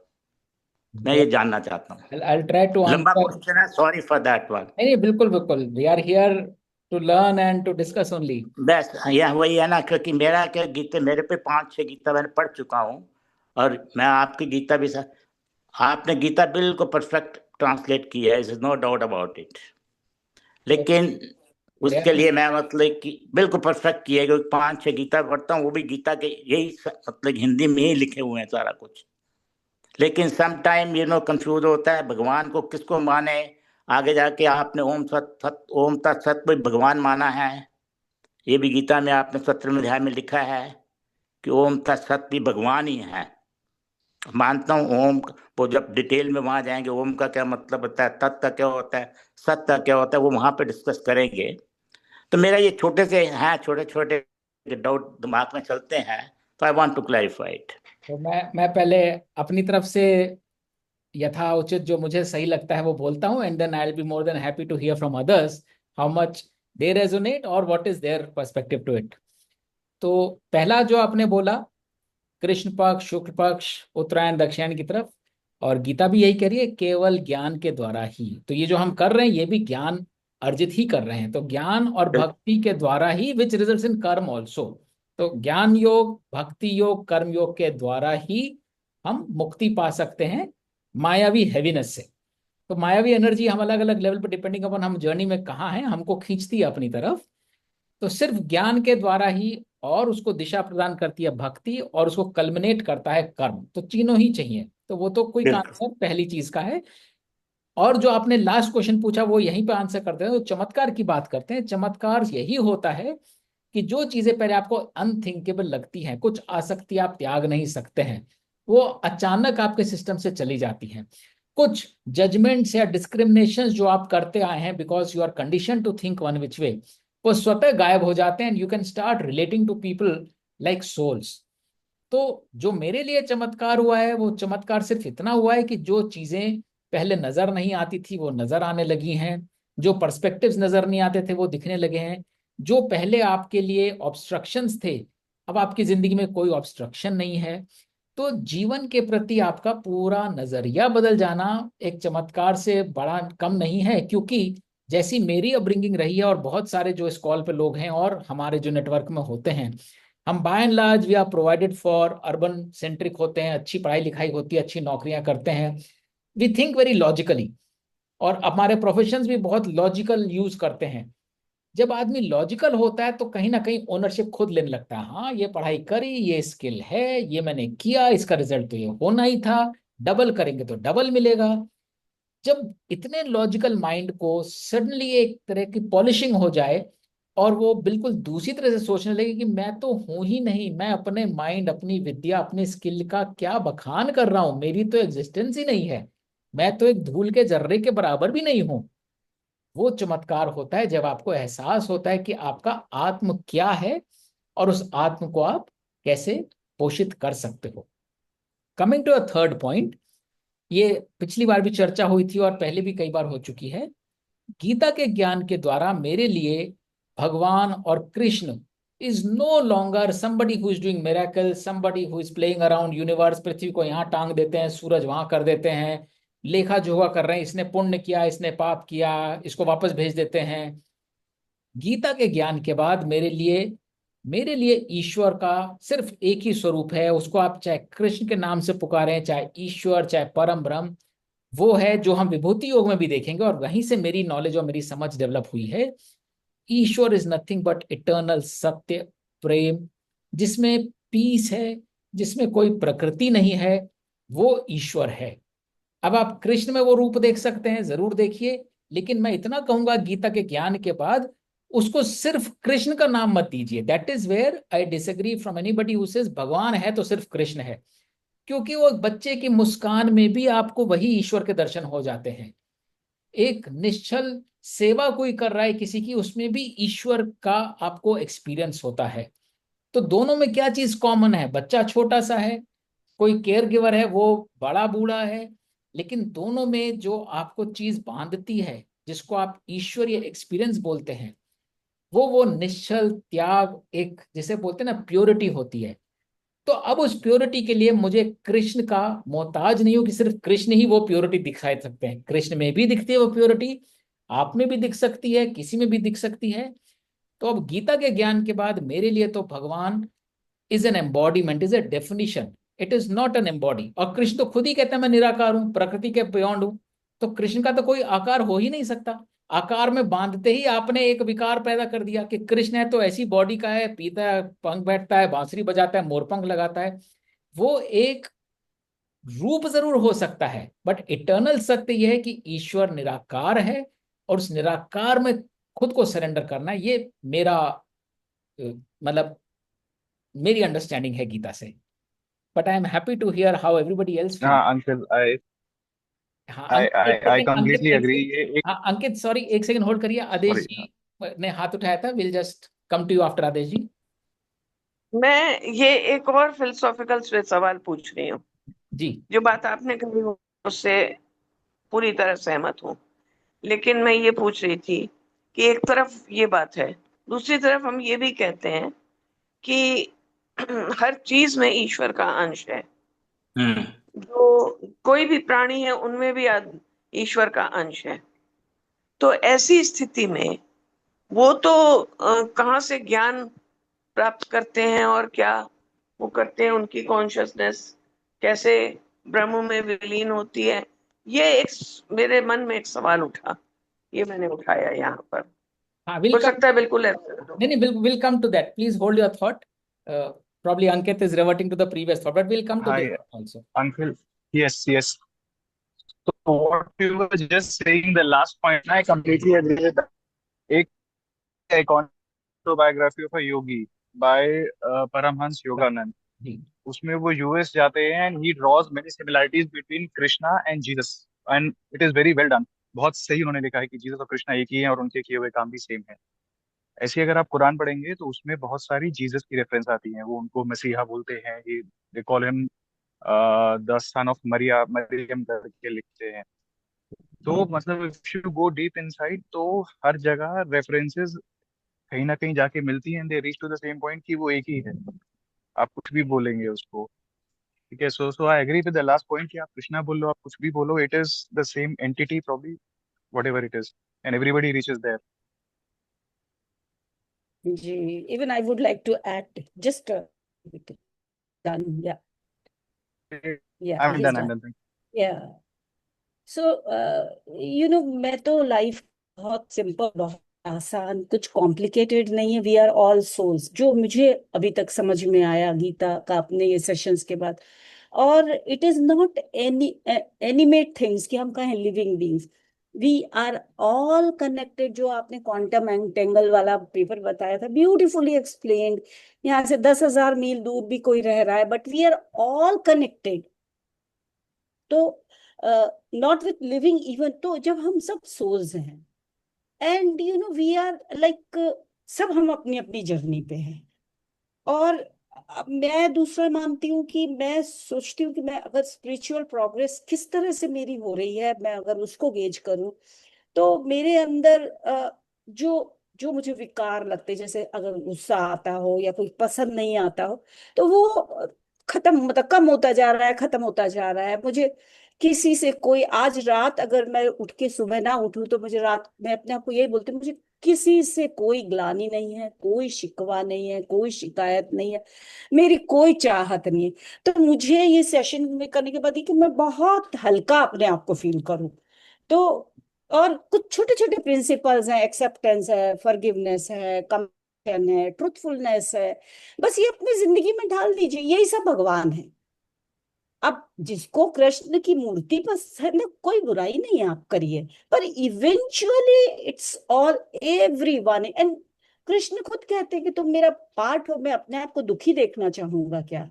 मैं ये जानना चाहता हूँ। I'll try to लंबा answer. क्वेश्चन है, सॉरी फॉर दैट वन। नहीं नहीं, बिल्कुल बिल्कुल, we are here to learn and to discuss only. बस यह वही है ना, क्योंकि मेरा क्या गीता, मेरे पे 5-6 गीता मैंने पढ़ चुका हूँ। और मैं आपकी गीता भी आपने गीता बिल्कुल परफेक्ट ट्रांसलेट की है, is no doubt about it. लेकिन उसके लिए मैं मतलब कि बिल्कुल परफेक्ट किया, क्योंकि 5-6 गीता पढ़ता हूँ, वो भी गीता के यही मतलब हिंदी में ही लिखे हुए हैं सारा कुछ। लेकिन सम टाइम कंफ्यूज होता है भगवान को किसको माने। आगे जाके आपने ओम सत सत ओम तत्सत कोई भगवान माना है, ये भी गीता में आपने 17वें अध्याय में लिखा है कि ओम तत्सत भी भगवान ही है। मानता हूँ ओम, वो जब डिटेल में वहां जाएंगे ओम का क्या मतलब होता है, तत् का क्या होता है, सत का क्या होता है, वो वहां पे डिस्कस करेंगे। तो मेरा ये छोटे से हैं, छोटे छोटे डाउट दिमाग में चलते हैं, तो I want to clarify it. तो मैं पहले अपनी तरफ से यथा उचित जो मुझे सही लगता है वो बोलता हूँ, and then I will be more than happy to hear from others how much they resonate और what is their perspective to it. तो पहला जो आपने बोला, कृष्ण पक्ष, शुक्ल पक्ष, उत्तरायण दक्षिणायन की तरफ, और गीता भी यही कह रही है केवल ज्ञान के द्वारा ही। तो ये जो हम कर रहे हैं ये भी ज्ञान अर्जित ही कर रहे हैं, तो ज्ञान और भक्ति के द्वारा ही, विच रिजल्ट्स इन कर्म ऑल्सो। तो ज्ञान योग, भक्ति योग, कर्म योग के द्वारा ही हम मुक्ति पा सकते हैं मायावी हैवीनेस से। तो मायावी एनर्जी हम अलग अलग लेवल पर डिपेंडिंग अपॉन हम जर्नी में कहाँ हैं हमको खींचती है अपनी तरफ। तो सिर्फ ज्ञान के द्वारा ही, और उसको दिशा प्रदान करती है भक्ति, और उसको कल्मिनेट करता है कर्म। तो तीनों ही चाहिए, तो वो तो क्विक बिल्कुल आंसर पहली चीज का है। और जो आपने लास्ट क्वेश्चन पूछा वो यहीं पे आंसर करते हैं, तो चमत्कार की बात करते हैं। चमत्कार यही होता है कि जो चीजें पहले आपको अनथिंकेबल लगती हैं, कुछ आसक्ति आप त्याग नहीं सकते हैं, वो अचानक आपके सिस्टम से चली जाती हैं। कुछ जजमेंट्स या डिस्क्रिमिनेशन जो आप करते आए हैं because you are condition to think one which way, वो स्वतः गायब हो जाते हैं, and you can start relating to people like souls. तो जो मेरे लिए चमत्कार हुआ है, वो चमत्कार सिर्फ इतना हुआ है कि जो चीजें पहले नजर नहीं आती थी वो नजर आने लगी हैं, जो पर्सपेक्टिव्स नजर नहीं आते थे वो दिखने लगे हैं, जो पहले आपके लिए ऑब्स्ट्रक्शंस थे अब आपकी जिंदगी में कोई ऑब्स्ट्रक्शन नहीं है। तो जीवन के प्रति आपका पूरा नजरिया बदल जाना एक चमत्कार से बड़ा कम नहीं है। क्योंकि जैसी मेरी अपब्रिंगिंग रही है, और बहुत सारे जो इस कॉल पे लोग हैं और हमारे जो नेटवर्क में होते हैं, हम by and large we are provided for urban centric होते हैं, अच्छी पढ़ाई लिखाई होती है, अच्छी नौकरियां करते हैं, वी थिंक वेरी लॉजिकली, और हमारे प्रोफेशंस भी बहुत लॉजिकल यूज करते हैं। जब आदमी लॉजिकल होता है तो कहीं ना कहीं ओनरशिप खुद लेने लगता है, हाँ ये पढ़ाई करी, ये स्किल है, ये मैंने किया, इसका रिजल्ट तो ये होना ही था, डबल करेंगे तो डबल मिलेगा। जब इतने लॉजिकल माइंड को सडनली एक तरह की पॉलिशिंग हो जाए और वो बिल्कुल दूसरी तरह से सोचने लगे कि मैं तो हूं ही नहीं, मैं अपने माइंड, अपनी विद्या, अपनी स्किल का क्या बखान कर रहा हूं, मेरी तो एग्जिस्टेंस ही नहीं है, मैं तो एक धूल के जर्रे के बराबर भी नहीं हूं। वो चमत्कार होता है जब आपको एहसास होता है कि आपका आत्म क्या है और उस आत्म को आप कैसे पोषित कर सकते हो। Coming to a third point, ये पिछली बार भी चर्चा हुई थी और पहले भी कई बार हो चुकी है। गीता के ज्ञान के द्वारा मेरे लिए भगवान और Krishna is no longer somebody who is doing miracle, somebody who is playing around universe, पृथ्वी को यहाँ टांग देते हैं, सूरज वहां कर देते हैं, लेखा जोखा कर रहे हैं, इसने पुण्य किया, इसने पाप किया, इसको वापस भेज देते हैं। गीता के ज्ञान के बाद मेरे लिए ईश्वर का सिर्फ एक ही स्वरूप है, उसको आप चाहे कृष्ण के नाम से पुकारें, चाहे ईश्वर, चाहे परम ब्रह्म, वो है जो हम विभूति योग में भी देखेंगे, और वहीं से मेरी नॉलेज और मेरी समझ डेवलप हुई है। ईश्वर इज नथिंग बट इटर्नल सत्य, प्रेम, जिसमें पीस है, जिसमें कोई प्रकृति नहीं है, वो ईश्वर है। अब आप कृष्ण में वो रूप देख सकते हैं, जरूर देखिए, लेकिन मैं इतना कहूंगा गीता के ज्ञान के बाद उसको सिर्फ कृष्ण का नाम मत दीजिए। That is where I disagree from anybody who says भगवान है तो सिर्फ कृष्ण है। क्योंकि वो बच्चे की मुस्कान में भी आपको वही ईश्वर के दर्शन हो जाते हैं। एक निश्चल सेवा कोई कर रहा है किसी की, उसमें भी ईश्वर का आपको एक्सपीरियंस होता है। तो दोनों में क्या चीज कॉमन है? बच्चा छोटा सा है, कोई केयर गिवर है वो बड़ा बूढ़ा है, लेकिन दोनों में जो आपको चीज बांधती है, जिसको आप ईश्वरीय एक्सपीरियंस बोलते हैं, वो निश्चल त्याग, एक जिसे बोलते हैं ना प्योरिटी होती है। तो अब उस प्योरिटी के लिए मुझे कृष्ण का मोहताज नहीं हो कि सिर्फ कृष्ण ही वो प्योरिटी दिखा सकते हैं। कृष्ण में भी दिखती है वो प्योरिटी, आप में भी दिख सकती है, किसी में भी दिख सकती है। तो अब गीता के ज्ञान के बाद मेरे लिए तो भगवान is an embodiment, is a definition, it is not an embody. और कृष्ण तो खुद ही कहते हैं मैं निराकार हूं, प्रकृति के बियॉन्ड हूं। तो कृष्ण का तो कोई आकार हो ही नहीं सकता। आकार में बांधते ही आपने एक विकार पैदा कर दिया कि कृष्ण है तो ऐसी बॉडी का है, पीता है, पंख बैठता है, बांसुरी बजाता है, मोरपंख लगाता है। वो एक रूप जरूर हो सकता है, बट इटर्नल सत्य यह है कि ईश्वर निराकार है, और उस निराकार में खुद को सरेंडर करना, ये मेरा मतलब मेरी अंडरस्टैंडिंग है गीता से। But I am happy to hear how everybody else feel. हाँ अंकल, आई हाँ आई एक I I second Ankit, completely एक एग्री। सेकंड। ये एक, हाँ अंकित सॉरी, एक सेकंड होल्ड करिए, आदेश सॉरी। जी ने हाथ उठाया था, will just come to you after Adesh ji. मैं ये एक और फिलोसॉफिकल सवाल पूछ रही हूँ। जी जो बात आपने कही हो उससे पूरी तरह सहमत हूँ, लेकिन मैं ये पूछ रही थी कि एक तरफ ये बात है, दूसरी तरफ हम ये भी कहते हैं कि हर चीज में ईश्वर का अंश है। जो कोई भी प्राणी है उनमें भी ईश्वर का अंश है। तो ऐसी स्थिति में वो तो कहाँ से ज्ञान प्राप्त करते हैं और क्या वो करते हैं, उनकी कॉन्शियसनेस कैसे ब्रह्म में विलीन होती है? ये एक मेरे मन में एक सवाल उठा, ये मैंने उठाया यहाँ पर। हाँ विल हो कम। सकता है बिल्कुल ऐसा हो। नहीं नहीं, will come to that, please hold your thought. probably Ankit is reverting to the previous thought, but we'll come to hi this also. Uncle, yes yes. तो what you were just saying, the last point, I completely agree with. एक autobiography of a yogi by Paramhansa Yogananda, ji उसमें वो US जाते हैं and he draws many similarities between Krishna and Jesus, and it is very well done. बहुत सही उन्होंने लिखा है कि जीसस और कृष्णा एक ही हैं और उनके किए हुए काम भी सेम है। ऐसे ही अगर आप कुरान पढ़ेंगे तो उसमें बहुत सारी जीसस की रेफरेंस आती हैं। वो उनको मसीहा बोलते हैं, ये they call him the son of Maria, Mariam करके लिखते हैं। तो मतलब if you go deep inside तो हर जगह रेफरेंसेस कहीं ना कहीं जाके मिलती हैं, they reach to the same point कि वो एक ही है। आप कुछ भी बोलेंगे उसको, ठीक है। So I agree with the last point कि आप कृष्णा बोलो, आप कुछ भी बोलो, it is the same entity probably, whatever it is, and everybody reaches there. जी, even I would like to add just done. Yeah, yeah, I am he's done, I done. Am done. Yeah. So, मैं तो life बहुत simple, बहुत आसान, कुछ complicated नहीं है। We are all souls, जो मुझे अभी तक समझ में आया गीता का अपने ये सेशंस के बाद। और it is not animate things कि हम कहें living beings. We are all connected. जो आपने क्वांटम एंटेंगल वाला पेपर बताया था, ब्यूटिफुली एक्सप्लेन्ड। यहाँ से 10,000 मील दूर भी कोई रह रहा है, but we are all connected. तो नॉट विथ लिविंग इवन, तो जब हम सब सोल्स हैं एंड वी आर लाइक, सब हम अपनी अपनी जर्नी पे हैं। और मैं दूसरा मानती हूँ कि मैं सोचती हूँ कि मैं अगर स्पिरिचुअल प्रोग्रेस किस तरह से मेरी हो रही है, मैं अगर उसको गेज करूँ, तो मेरे अंदर जो जो मुझे विकार लगते, जैसे अगर गुस्सा आता हो या कोई पसंद नहीं आता हो, तो वो खत्म, मतलब कम होता जा रहा है, खत्म होता जा रहा है। मुझे किसी से कोई, आज रात अगर मैं उठ के सुबह ना उठूं तो मुझे रात, मैं अपने आप को यही बोलती हूँ, मुझे किसी से कोई ग्लानि नहीं है, कोई शिकवा नहीं है, कोई शिकायत नहीं है, मेरी कोई चाहत नहीं है। तो मुझे ये सेशन में करने के बाद कि मैं बहुत हल्का अपने आप को फील करूं। तो और कुछ छोटे छोटे प्रिंसिपल्स हैं, एक्सेप्टेंस है, फॉरगिवनेस है, कंपैशन है, ट्रूथफुलनेस है, बस ये अपनी जिंदगी में ढाल दीजिए, यही सब भगवान है। अब जिसको कृष्ण की मूर्ति पसंद है, कोई बुराई नहीं है, आप करिए, पर eventually it's all every one. And Krishna खुद कहते हैं कि तुम मेरा पार्ट हो, मैं अपने आप को दुखी देखना चाहूंगा क्या?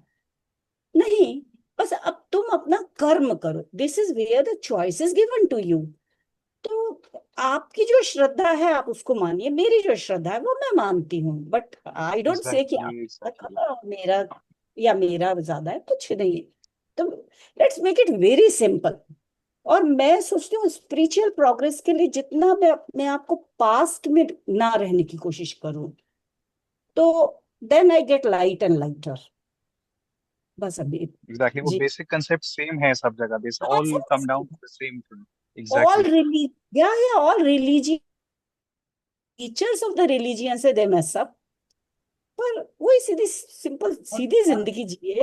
नहीं, बस अब तुम अपना कर्म करो। This is where the choice is given to you. तो आपकी जो श्रद्धा है आप उसको मानिए, मेरी जो श्रद्धा है वो मैं मानती हूँ, बट आई डोंट से कि एग्जैक्टली एग्जैक्टली। आपका मेरा या मेरा ज्यादा है, कुछ नहीं है। तो let's make it very simple. और मैं सोचती हूँ स्पिरिचुअल प्रोग्रेस के लिए जितना मैं अपने आप को पास्ट में ना रहने की कोशिश करूं, तो then I get light and lighter. बस अभी। एग्जैक्टली, वो जी। बेसिक कंसेप्ट सेम है सब जगह, बेस हाँ, ऑल कम डाउन सब to the same thing. All exactly. रिलीज या all religion teachers of the religion say they mess up. पर वही सीधी सिंपल और सीधी और जिंदगी जिए।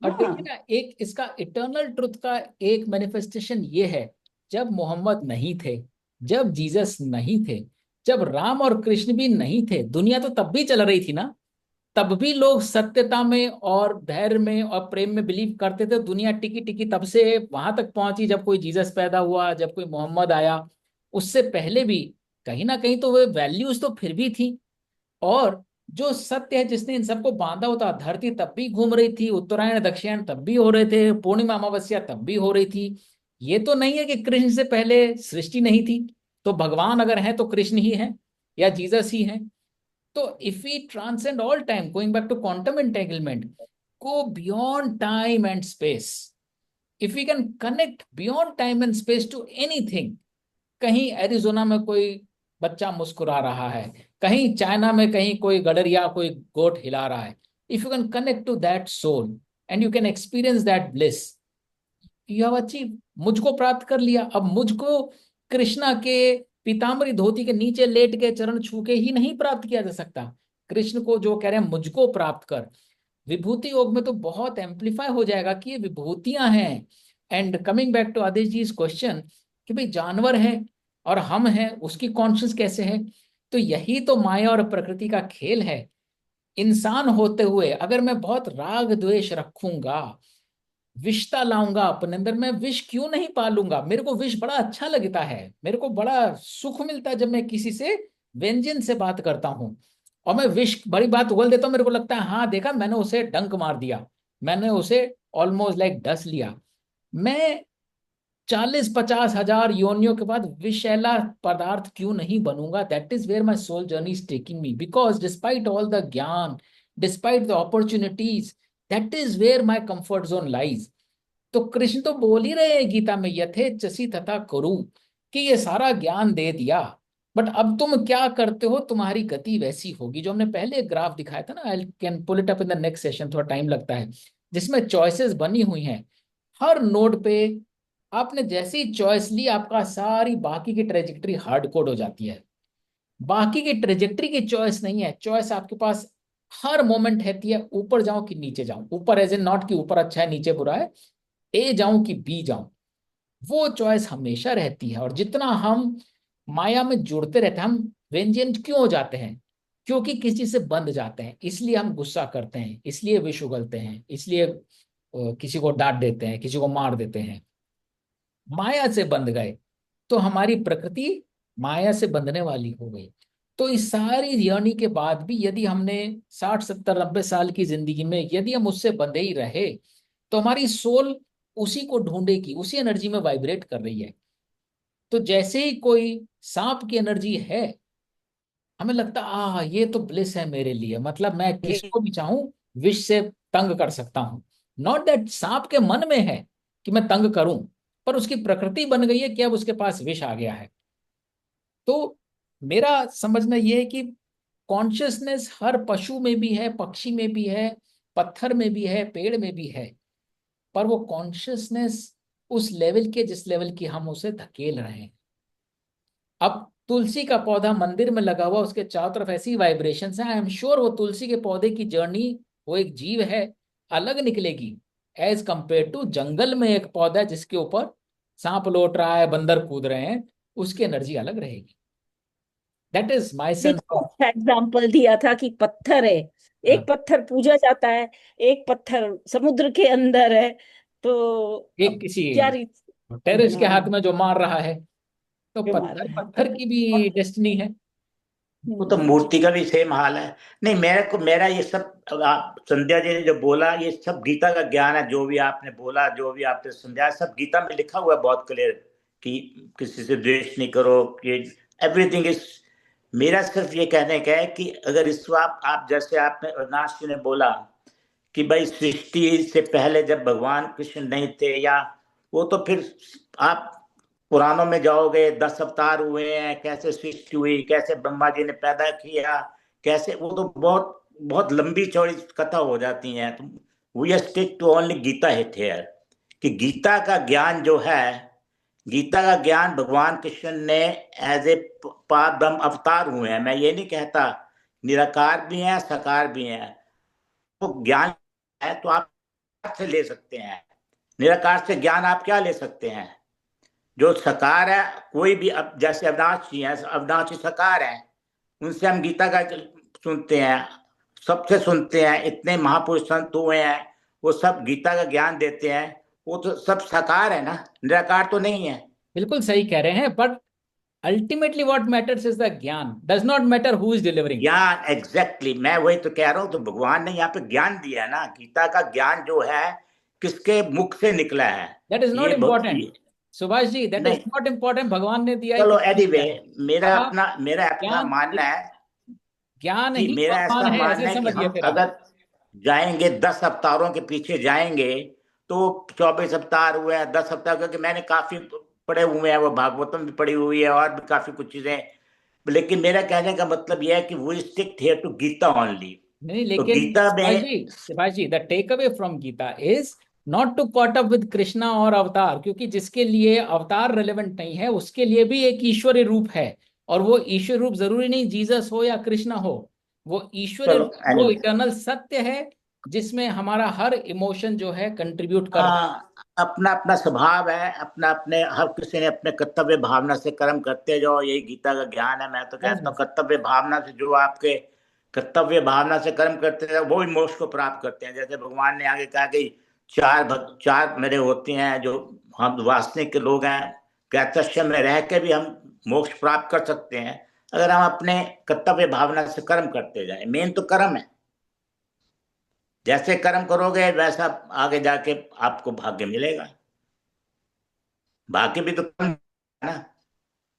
और देखिए हाँ। ना, एक इसका इटर्नल ट्रुथ का एक मैनिफेस्टेशन ये है, जब मोहम्मद नहीं थे, जब जीसस नहीं थे, जब राम और कृष्ण भी नहीं थे, दुनिया तो तब भी चल रही थी ना। तब भी लोग सत्यता में और धैर्य में और प्रेम में बिलीव करते थे। दुनिया टिकी टिकी तब से वहां तक पहुंची जब कोई जीसस पैदा हुआ, जब कोई मोहम्मद आया। उससे पहले भी कहीं ना कहीं तो वे वैल्यूज तो फिर भी थी। और जो सत्य है जिसने इन सबको बांधा होता, धरती तब भी घूम रही थी, उत्तरायण दक्षिणायन तब भी हो रहे थे, पूर्णिमा अमावस्या तब भी हो रही थी। ये तो नहीं है कि कृष्ण से पहले सृष्टि नहीं थी, तो भगवान अगर है तो कृष्ण ही है या जीसस ही है। तो if we transcend all time, going back to quantum entanglement, go beyond time and space, if we can connect beyond time and space to anything, कहीं एरिजोना में कोई बच्चा मुस्कुरा रहा है, कहीं चाइना में कहीं कोई गडरिया कोई गोट हिला रहा है, if you can connect to that soul and you can experience that bliss, you have achieve. मुझको प्राप्त कर लिया। अब मुझको कृष्णा के पीताम्बरी धोती के नीचे लेट के चरण छू के ही नहीं प्राप्त किया जा सकता। कृष्ण को जो कह रहे हैं मुझको प्राप्त कर, विभूति योग में तो बहुत एम्पलीफाई हो जाएगा कि ये विभूतियां हैं। And coming back to Adesh ji question कि भाई जानवर है और हम हैं, उसकी कॉन्शियस कैसे है? तो यही तो माया और प्रकृति का खेल है। इंसान होते हुए अगर मैं बहुत राग द्वेष रखूंगा, विषता लाऊंगा अपने अंदर, मैं विष क्यों नहीं पालूंगा? मेरे को विष बड़ा अच्छा लगता है, मेरे को बड़ा सुख मिलता है जब मैं किसी से व्यंजन से बात करता हूँ और मैं विष बड़ी बात उगल देता हूँ, मेरे को लगता है हाँ देखा मैंने उसे डंक मार दिया, मैंने उसे ऑलमोस्ट लाइक डस लिया। मैं 40-50 हजार योनियों के बाद विषैला पदार्थ क्यों नहीं बनूंगा? That is where my soul journey is taking me, because despite all the ज्ञान, despite the opportunities, that is where my comfort zone lies. तो कृष्ण तो बोल ही रहे हैं गीता में, यथेच्छसि तथा कुरु, कि ये सारा ज्ञान दे दिया, बट अब तुम क्या करते हो, तुम्हारी गति वैसी होगी। जो हमने पहले एक ग्राफ दिखाया था ना, I can pull it up in the next session, थोड़ा टाइम लगता है, जिसमें चॉइसेस बनी हुई हैं। हर नोड पे आपने जैसी चॉइस ली, आपका सारी बाकी की ट्रेजेक्टरी हार्ड कोड हो जाती है। बाकी की ट्रेजेक्टरी की चॉइस नहीं है, चॉइस आपके पास हर मोमेंट रहती है, ऊपर जाऊं कि नीचे जाऊं। ऊपर एज ए नॉट कि ऊपर अच्छा है नीचे बुरा है, ए जाऊं कि बी जाऊं, वो चॉइस हमेशा रहती है। और जितना हम माया में जुड़ते रहते हैं, हम व्यंजन क्यों हो जाते हैं? क्योंकि किसी से बंध जाते हैं, इसलिए हम गुस्सा करते हैं, इसलिए विष उगलते हैं, इसलिए किसी को डांट देते हैं, किसी को मार देते हैं। माया से बंध गए तो हमारी प्रकृति माया से बंधने वाली हो गई। तो इस सारी जर्नी के बाद भी यदि हमने 60-70-90 साल की जिंदगी में यदि हम उससे बंधे ही रहे, तो हमारी सोल उसी को ढूंढेगी, उसी एनर्जी में वाइब्रेट कर रही है। तो जैसे ही कोई सांप की एनर्जी है, हमें लगता ये तो ब्लिस है मेरे लिए, मतलब मैं किसको भी चाहूं विष से तंग कर सकता हूं। नॉट दैट सांप के मन में है कि मैं तंग करूं, पर उसकी प्रकृति बन गई है कि अब उसके पास विष आ गया है। तो मेरा समझना यह है कि कॉन्शियसनेस हर पशु में भी है, पक्षी में भी है, पत्थर में भी है, पेड़ में भी है, पर वो कॉन्शियसनेस उस लेवल के जिस लेवल की हम उसे धकेल रहे हैं। अब तुलसी का पौधा मंदिर में लगा हुआ, उसके चारों तरफ ऐसी वाइब्रेशन है, आई एम श्योर वो तुलसी के पौधे की जर्नी, वो एक जीव है, अलग निकलेगी एज कंपेयर टू जंगल में एक पौधा जिसके ऊपर सांप लौट रहा है, बंदर कूद रहे हैं, उसकी एनर्जी अलग रहेगी। दैट इज माई सेंस देखो, ऑफ। अच्छा एग्जाम्पल दिया था कि पत्थर है, एक पत्थर पूजा जाता है, एक पत्थर समुद्र के अंदर है। तो एक अब किसी क्या रीत। टेररिस्ट के हाँ, हाथ में जो मार रहा है, तो जो मारा पत्थर है तो पत्थर की भी डेस्टिनी है। वो तो मूर्ति का भी सेम हाल है। नहीं, मेरा ये सब आप संध्या जी ने जो बोला ये सब गीता का ज्ञान है। जो भी आपने बोला, जो भी आपने समझाया, सब गीता में लिखा हुआ है बहुत क्लियर कि किसी से द्वेष नहीं करो, कि एवरीथिंग इज, मेरा सिर्फ ये कहने का है कि अगर इस वक्त आप जैसे आपने अविनाश जी ने बोला कि भाई सृष्टि से पहले जब भगवान कृष्ण नहीं थे, या वो तो फिर आप पुराणों में जाओगे 10 अवतार हुए हैं, कैसे सृष्टि हुई, कैसे ब्रह्मा जी ने पैदा किया, कैसे, वो तो बहुत बहुत लंबी चौड़ी कथा हो जाती है। तो we stick to only Gita hit here, कि गीता का ज्ञान जो है, गीता का ज्ञान भगवान कृष्ण ने एज ए पार ब्रह्म अवतार हुए हैं। मैं ये नहीं कहता, निराकार भी हैं साकार भी हैं। तो ज्ञान है तो आप से ले सकते हैं, निराकार से ज्ञान आप क्या ले सकते हैं? जो साकार है कोई भी, अब जैसे अविनाश जी हैं, अविनाश जी साकार है, उनसे हम गीता का सुनते हैं, सबसे सुनते हैं, इतने महापुरुष संत हुए हैं, वो सब गीता का ज्ञान देते हैं, वो तो सब साकार है ना, निराकार तो नहीं है। बिल्कुल सही कह रहे हैं, but ultimately what matters is the ज्ञान, does not matter who is delivering. ज्ञान, एग्जैक्टली, मैं वही तो कह रहा हूँ। तो भगवान ने यहाँ पे ज्ञान दिया है ना, गीता का ज्ञान जो है किसके मुख से निकला है, दैट इज नॉट ये important Subhash ji, that is नहीं, नॉट इम्पोर्टेंट, भगवान ने दिया है, चलो किसने एनीवे, दिया है। अब मेरा अपना ज्ञान, मानना है ज्ञान कि ही मेरा भगवान ऐसा है, मानना ऐसे है कि समझिए हम फिर आप। अगर जाएंगे 10 अवतारों के पीछे जाएंगे तो 24 अवतार हुए हैं, 10 अवतार, क्योंकि मैंने काफी पढ़े हुए हैं, वो भागवतम भी पढ़ी हुई है और भी काफी कुछ चीजें, लेकिन मेरा कहने का मतलब यह है कि we stick here to Gita only. नहीं, तो लेकिन गीता में Shivaji ji, the takeaway from Gita is not to caught up with Krishna और अवतार, क्योंकि जिसके लिए अवतार रेलेवेंट नहीं है उसके लिए भी एक ईश्वरीय रूप है, और वो ईश्वर रूप जरूरी नहीं जीसस हो या कृष्णा हो, वो ईश्वरीय चलो रूप, वो anyway, इटर्नल सत्य है जिसमें हमारा हर इमोशन जो है कंट्रीब्यूट कर रहा है। हाँ, अपना अपना स्वभाव है, अपना अपने, हर किसी ने अपने कर्तव्य भावना से कर्म करते जाओ, यही गीता का ज्ञान है। मैं तो बस कहता हूँ बस, कर्तव्य भावना से, जो आपके कर्तव्य भावना से कर्म करते जाओ वो ही मोक्ष को प्राप्त करते हैं। जैसे भगवान ने आगे कहा कि चार मेरे होते हैं जो हम वासनिक के लोग हैं, कैतस्य में रह के भी हम मोक्ष प्राप्त कर सकते हैं अगर हम अपने कर्तव्य भावना से कर्म करते जाए। मेन तो कर्म है, जैसे कर्म करोगे वैसा आगे जाके आपको भाग्य मिलेगा। भाग्य भी तो कर्म है ना।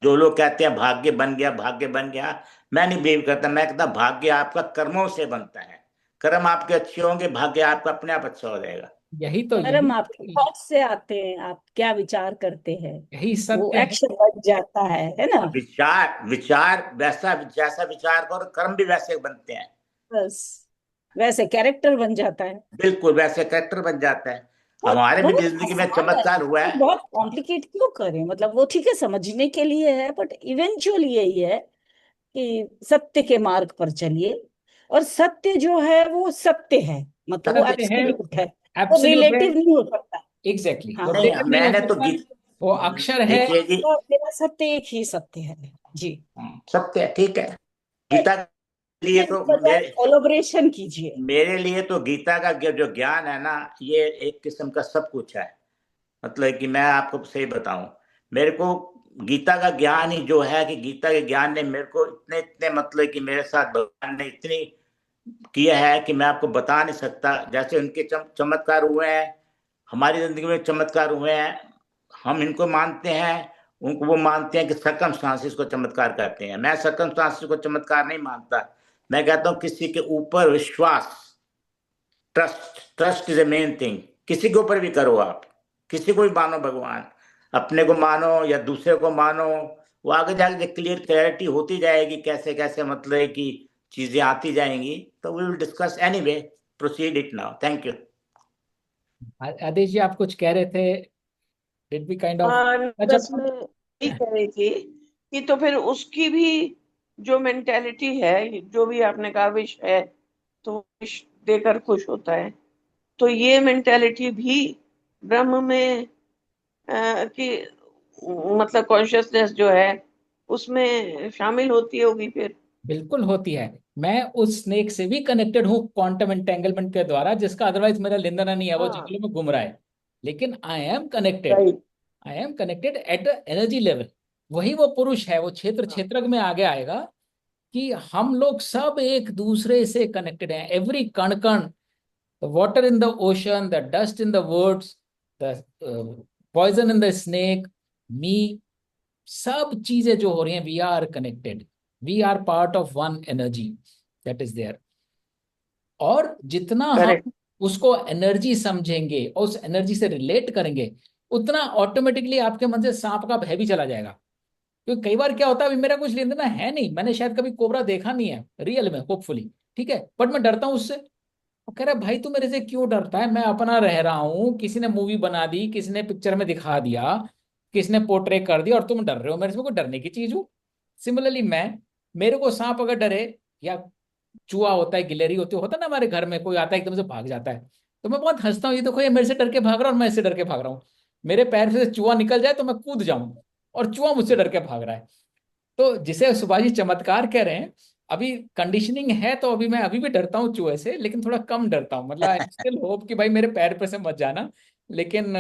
जो लोग कहते हैं भाग्य बन गया, भाग्य बन गया, मैं नहीं बिलीव करता। मैं कहता भाग्य आपका कर्मों से बनता है। कर्म आपके अच्छे होंगे, भाग्य आपका अपने आप अच्छा हो जाएगा। यही तो, कर्म आपके थॉट से आते हैं, आप क्या विचार करते हैं यही वो सत्य है। एक्शन बन जाता है ना। विचार विचार वैसा, जैसा विचार करो कर्म भी वैसे बनते हैं। बस वैसे कैरेक्टर बन जाता है। बिल्कुल वैसे कैरेक्टर बन जाता है। बहुत हमारे भी बहुत जिंदगी में आसान है, चमत्कार हुआ इसको है। बहुत कॉम्प्लिकेट क्यों करें? मतलब वो ठीक है समझने के लिए है, बट इवेंचुअली यही है कि सत्य के मार्ग पर चलिए, और सत्य जो है वो सत्य है, मतलब वो सत्य है, एब्सोल्यूट है, वो एब्सोल्यूट है, रिलेटिव नहीं हो सकता। एग्जैक्टली, वो हाँ, नहीं, रिलेटिव नहीं हो मैंने तो सकता, वो अक्षर है। देखिए जी, तो मेरा सत्य एक ही सत्य है जी। सत्य है, ठीक है। गीता के लिए तो बजाय कोलैबोरेशन कीजिए। मेरे लिए तो गीता का जो ज्ञान है ना, ये एक किस्म का सब कुछ है। मतलब कि मैं आपको सही बताऊं, मेरे को गीता का ज्ञान ही जो है, कि गीता के ज्ञान ने मेरे को इतने इतने, मतलब कि मेरे साथ भगवान ने इतनी किया है कि मैं आपको बता नहीं सकता। जैसे उनके चमत्कार हुए हैं, हमारी जिंदगी में चमत्कार हुए हैं, हम इनको मानते हैं, उनको वो मानते हैं कि सर्कमस्टांसिस को चमत्कार कहते हैं। मैं सर्कमस्टांसिस को चमत्कार नहीं मानता। मैं कहता हूँ किसी के ऊपर विश्वास, trust, trust is a main thing. किसी के ऊपर भी करो आप, किसी को भी मानो, भगवान अपने को मानो या दूसरे को मानो, वो आगे जाके क्लियर क्लैरिटी होती जाएगी, कैसे कैसे मतलब कि चीजें आती जाएंगी। तो we will discuss anyway, proceed it now, thank you. Adesh ji, आप कुछ कह रहे थे, डिड बी काइंड ऑफ हाँ, टच बस अपॉन। मैं यही कह रही थी कि तो फिर उसकी भी जो मेंटेलिटी है, जो भी आपने कहा विश है तो विश देकर खुश होता है, तो ये मेंटेलिटी भी ब्रह्म में कि मतलब कॉन्शियसनेस जो है उसमें शामिल होती होगी फिर। बिल्कुल होती है। मैं उस स्नेक से भी कनेक्टेड हूँ क्वांटम एंटेंगलमेंट के द्वारा, जिसका अदरवाइज मेरा लेना देना नहीं है, वो हाँ, जंगलों में घूम रहा है, लेकिन I am connected, right. I am connected eight energy level. वही वो पुरुष है, वो क्षेत्र क्षेत्रज्ञ में आगे आएगा कि हम लोग सब एक दूसरे से कनेक्टेड हैं, एवरी कण कण, the water in the ocean, the dust in the woods, the poison in the snake, मी, सब चीजें जो हो रही हैं, we are connected, we are part of one energy that is there. और जितना करेक्ट। हम उसको एनर्जी समझेंगे और उस एनर्जी से रिलेट करेंगे, उतना ऑटोमेटिकली आपके मन से सांप का भय भी चला जाएगा। क्योंकि कई बार क्या होता है, अभी मेरा कुछ लेन देना है नहीं, मैंने शायद कभी कोबरा देखा नहीं है रियल में, होपफुली, ठीक है, बट मैं डरता हूँ उससे। वो कह रहा है भाई तू मेरे से क्यों डरता है, मैं अपना रह रहा हूँ, किसी ने मूवी बना दी, किसी ने पिक्चर में दिखा दिया, किसी ने पोर्ट्रे कर दिया, और तुम डर रहे हो मेरे से, कोई डरने की चीज हूँ? सिमिलरली मैं, मेरे को सांप अगर डरे, या चूहा होता है, गिलहरी होती है, होता है ना हमारे घर में, कोई आता है एकदम से भाग जाता है, तो मैं बहुत हंसता हूँ, ये देखो ये मेरे से डर के भाग रहा है और मैं इससे डर के भाग रहा हूँ। मेरे पैर से चूहा निकल जाए तो मैं कूद जाऊं, और चूहा मुझसे डर के भाग रहा है। तो जिसे सुभाष जी चमत्कार कह रहे हैं, अभी कंडीशनिंग है, तो अभी मैं अभी भी डरता हूँ चूहे से, लेकिन थोड़ा कम डरता हूँ, मतलब आई स्टिल होप कि भाई मेरे पैर पे से मत जाना, लेकिन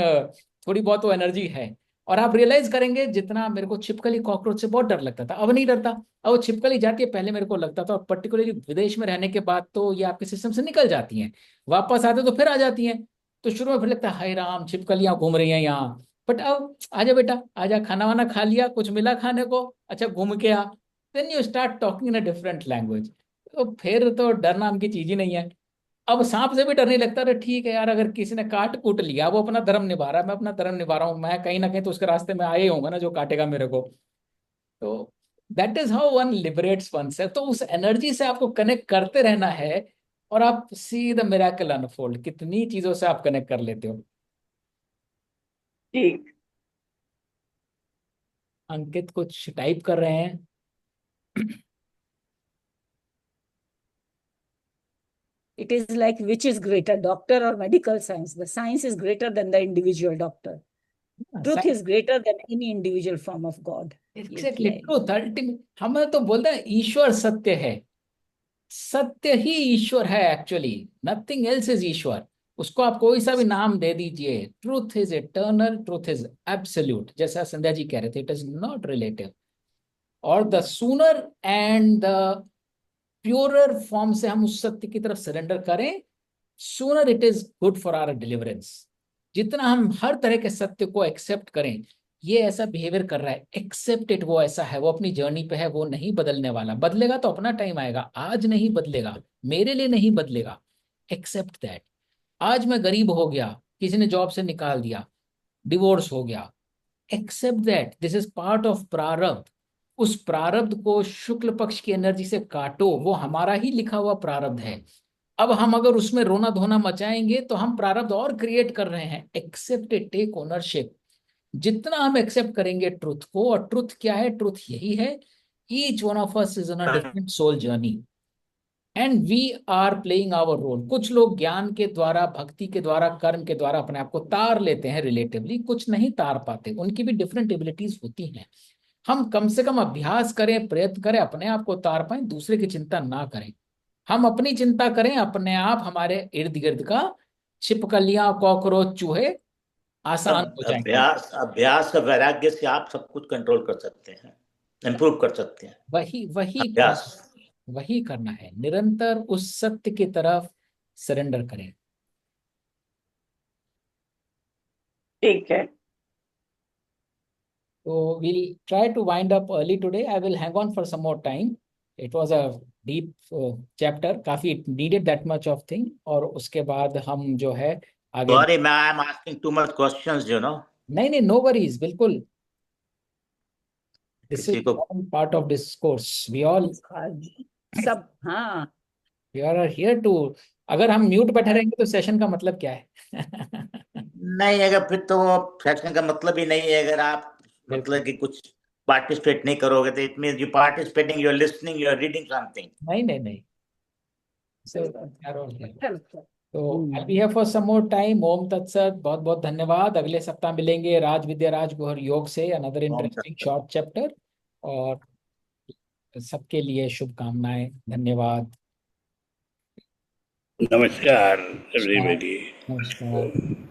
थोड़ी बहुत वो एनर्जी है। और आप रियलाइज करेंगे, जितना मेरे को छिपकली कॉकरोच से बहुत डर लगता था, अब नहीं डरता। अब वो छिपकली जाती है, पहले मेरे को लगता था, और पर्टिकुलरली विदेश में रहने के बाद तो ये आपके सिस्टम से निकल जाती हैं, वापस आते तो फिर आ जाती हैं। तो शुरू में फिर लगता है हाय राम, छिपकलियां घूम रही हैं यहाँ, बट अब आजा बेटा आजा, खाना वाना खा लिया, कुछ मिला खाने को, अच्छा घूम के आ, then you start talking in a different language. तो फिर तो डर नाम की चीज ही नहीं है। अब सांप से भी डर नहीं लगता, अरे ठीक है यार, अगर किसी ने काट कूट लिया, वो अपना धर्म निभा रहा है, मैं अपना धर्म निभा रहा हूँ, मैं कहीं ना कहीं तो उसके रास्ते में आए ही होऊंगा ना जो काटेगा मेरे को। तो that is how one liberates one self. तो उस एनर्जी से आपको कनेक्ट करते रहना है, और आप सी द मिराकल अनफोल्ड, कितनी चीजों से आप कनेक्ट कर लेते हो। ठीक। अंकित कुछ टाइप कर रहे हैं। It is like which is greater, doctor or medical science? The science is greater than the individual doctor. Truth is greater than any individual form of God. ये एग्जैक्टली, किया है। ट्रूथ अल्टीमेट, हमें तो बोलते हैं ईश्वर सत्य है, सत्य ही ईश्वर है एक्चुअली, नथिंग एल्स इज ईश्वर। उसको आप कोई सा भी नाम दे दीजिए, truth is eternal, truth is absolute, जैसा संध्या जी कह रहे थे, इट इज नॉट रिलेटिव। और the sooner and the purer form से हम उस सत्य की तरफ सरेंडर करें, sooner it is good for our deliverance. जितना हम हर तरह के सत्य को एक्सेप्ट करें, ये ऐसा बिहेवियर कर रहा है, एक्सेप्ट इट, वो ऐसा है, वो अपनी जर्नी पे है, वो नहीं बदलने वाला, बदलेगा तो अपना टाइम आएगा, आज नहीं बदलेगा, मेरे लिए नहीं बदलेगा, एक्सेप्ट दैट। आज मैं गरीब हो गया, किसी ने जॉब से निकाल दिया, डिवोर्स हो गया, accept that, this is part of प्रारब्ध। उस प्रारब्ध को शुक्ल पक्ष की एनर्जी से काटो, वो हमारा ही लिखा हुआ प्रारब्ध है। अब हम अगर उसमें रोना धोना मचाएंगे तो हम प्रारब्ध और क्रिएट कर रहे हैं। Accept it, take ownership. जितना हम एक्सेप्ट करेंगे ट्रुथ को, और ट्रुथ क्या है, ट्रुथ यही है, each one of us is on a different soul journey, and we are playing our role. कुछ लोग ज्ञान के द्वारा, भक्ति के द्वारा, कर्म के द्वारा अपने आप को तार लेते हैं रिलेटिवली, कुछ नहीं तार पाते, उनकी भी डिफरेंट एबिलिटीज होती हैं। हम कम से कम अभ्यास करें, प्रयत्न करें, अपने आप को तार पाएं, दूसरे की चिंता ना करें। हम अपनी चिंता करें, अपने आप हमारे इर्द गिर्द का छिपकलियां, कॉकरोच, चूहे आसान अब हो जाएंगे। अभ्यास अभ्यास और वैराग्य से आप सब कुछ कंट्रोल कर सकते हैं, इम्प्रूव कर सकते हैं। वही वही अभ्यास। वही करना है, निरंतर उस सत्य की तरफ सरेंडर करें। ठीक है। So we'll try to wind up early today. I will hang on for some more time. It was a deep chapter, काफी it needed that much of thing, और उसके बाद हम जो है आगे। Sorry, I am asking too much questions, you know. नहीं नहीं, नो वरीज, बिल्कुल, दिस किसी इज को part of discourse, we all, सब, हाँ। We are here to. अगर हम म्यूट बैठे रहेंगे तो सेशन का मतलब क्या है? नहीं, अगर फिर तो सेशन का मतलब ही नहीं है। अगर आप बिल्कुल, मतलब कि कुछ पार्टिसिपेट नहीं करोगे तो it means you participating, you are listening, you are reading something. नहीं नहीं नहीं, so अच्छा we are all here. लगता है। तो I'll be hmm. here for some more time. ओम तत्सत, बहुत बहुत धन्यवाद। अगले सप्ताह मिलेंगे राज विद्या राज गुहर योग से, अनदर ओम इंटरेस्टिंग तत्सत। Short chapter. और सबके लिए शुभकामनाएं, धन्यवाद। नमस्कार नमस्कार। एवरीबॉडी। नमस्कार।